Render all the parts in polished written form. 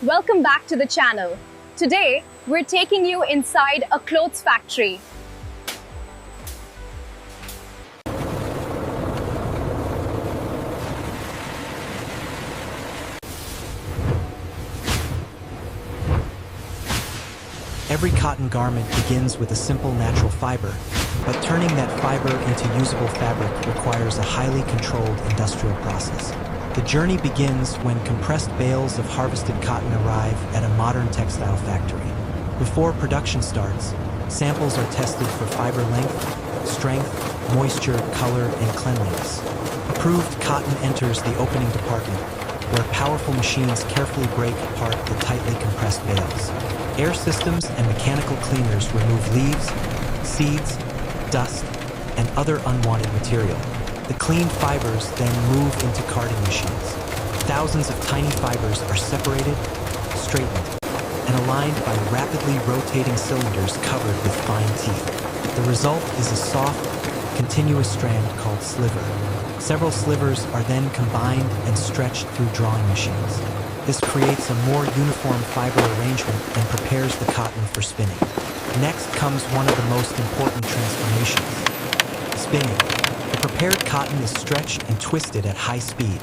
Welcome back to the channel. Today, we're taking you inside a clothes factory. Every cotton garment begins with a simple natural fiber, but turning that fiber into usable fabric requires a highly controlled industrial process. The journey begins when compressed bales of harvested cotton arrive at a modern textile factory. Before production starts, samples are tested for fiber length, strength, moisture, color, and cleanliness. Approved cotton enters the opening department, where powerful machines carefully break apart the tightly compressed bales. Air systems and mechanical cleaners remove leaves, seeds, dust, and other unwanted material. The clean fibers then move into carding machines. Thousands of tiny fibers are separated, straightened, and aligned by rapidly rotating cylinders covered with fine teeth. The result is a soft, continuous strand called sliver. Several slivers are then combined and stretched through drawing machines. This creates a more uniform fiber arrangement and prepares the cotton for spinning. Next comes one of the most important transformations: spinning. The prepared cotton is stretched and twisted at high speed,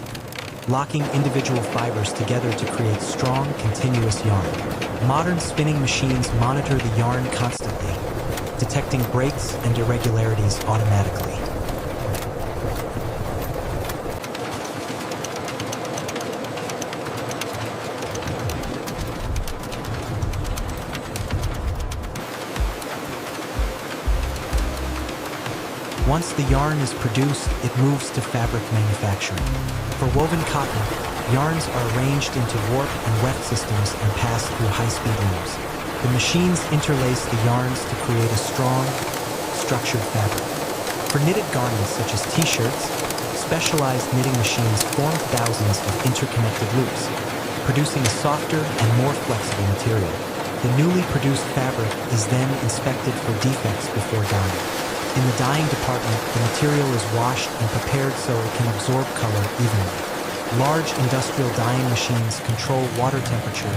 locking individual fibers together to create strong, continuous yarn. Modern spinning machines monitor the yarn constantly, detecting breaks and irregularities automatically. Once the yarn is produced, it moves to fabric manufacturing. For woven cotton, yarns are arranged into warp and weft systems and pass through high-speed looms. The machines interlace the yarns to create a strong, structured fabric. For knitted garments such as t-shirts, specialized knitting machines form thousands of interconnected loops, producing a softer and more flexible material. The newly produced fabric is then inspected for defects before dyeing. In the dyeing department, the material is washed and prepared so it can absorb color evenly. Large industrial dyeing machines control water temperature,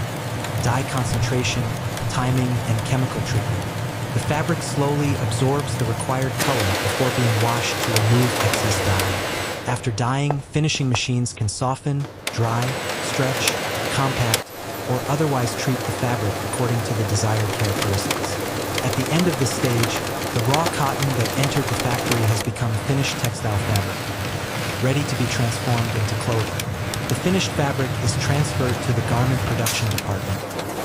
dye concentration, timing, and chemical treatment. The fabric slowly absorbs the required color before being washed to remove excess dye. After dyeing, finishing machines can soften, dry, stretch, compact, or otherwise treat the fabric according to the desired characteristics. At the end of this stage, the raw cotton that entered the factory has become finished textile fabric, ready to be transformed into clothing. The finished fabric is transferred to the garment production department,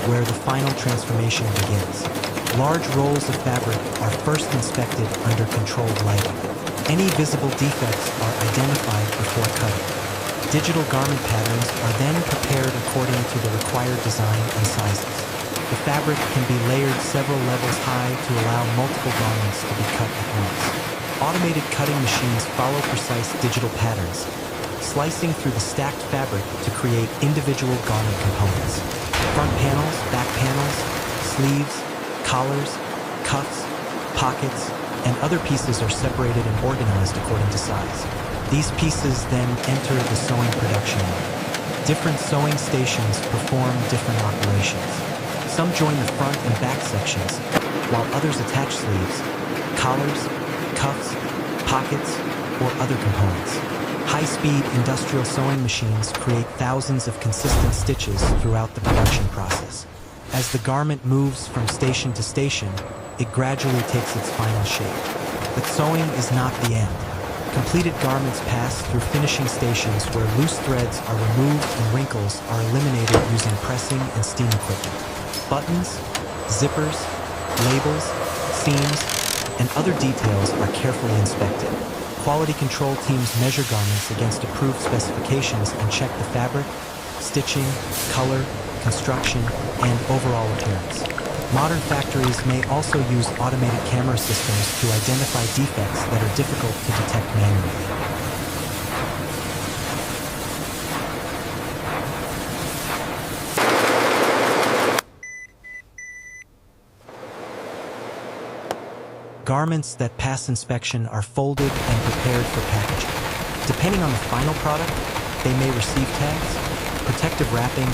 where the final transformation begins. Large rolls of fabric are first inspected under controlled lighting. Any visible defects are identified before cutting. Digital garment patterns are then prepared according to the required design and sizes. The fabric can be layered several levels high to allow multiple garments to be cut at once. Automated cutting machines follow precise digital patterns, slicing through the stacked fabric to create individual garment components. Front panels, back panels, sleeves, collars, cuffs, pockets, and other pieces are separated and organized according to size. These pieces then enter the sewing production line. Different sewing stations perform different operations. Some join the front and back sections, while others attach sleeves, collars, cuffs, pockets, or other components. High-speed industrial sewing machines create thousands of consistent stitches throughout the production process. As the garment moves from station to station, it gradually takes its final shape. But sewing is not the end. Completed garments pass through finishing stations where loose threads are removed and wrinkles are eliminated using pressing and steam equipment. Buttons, zippers, labels, seams, and other details are carefully inspected. Quality control teams measure garments against approved specifications and check the fabric, stitching, color, construction, and overall appearance. Modern factories may also use automated camera systems to identify defects that are difficult to detect manually. Garments that pass inspection are folded and prepared for packaging. Depending on the final product, they may receive tags, protective wrapping,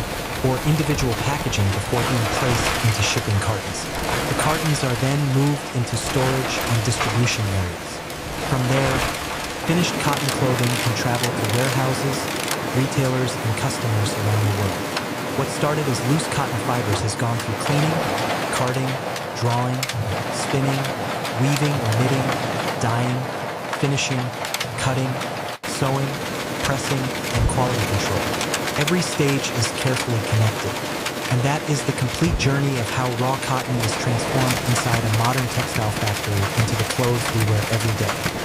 or individual packaging before being placed into shipping cartons. The cartons are then moved into storage and distribution areas. From there, finished cotton clothing can travel to warehouses, retailers, and customers around the world. What started as loose cotton fibers has gone through cleaning, carding, drawing, spinning, weaving or knitting, dyeing, finishing, cutting, sewing, pressing, and quality control. Every stage is carefully connected, and that is the complete journey of how raw cotton is transformed inside a modern textile factory into the clothes we wear every day.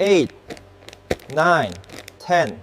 8, 9, 10,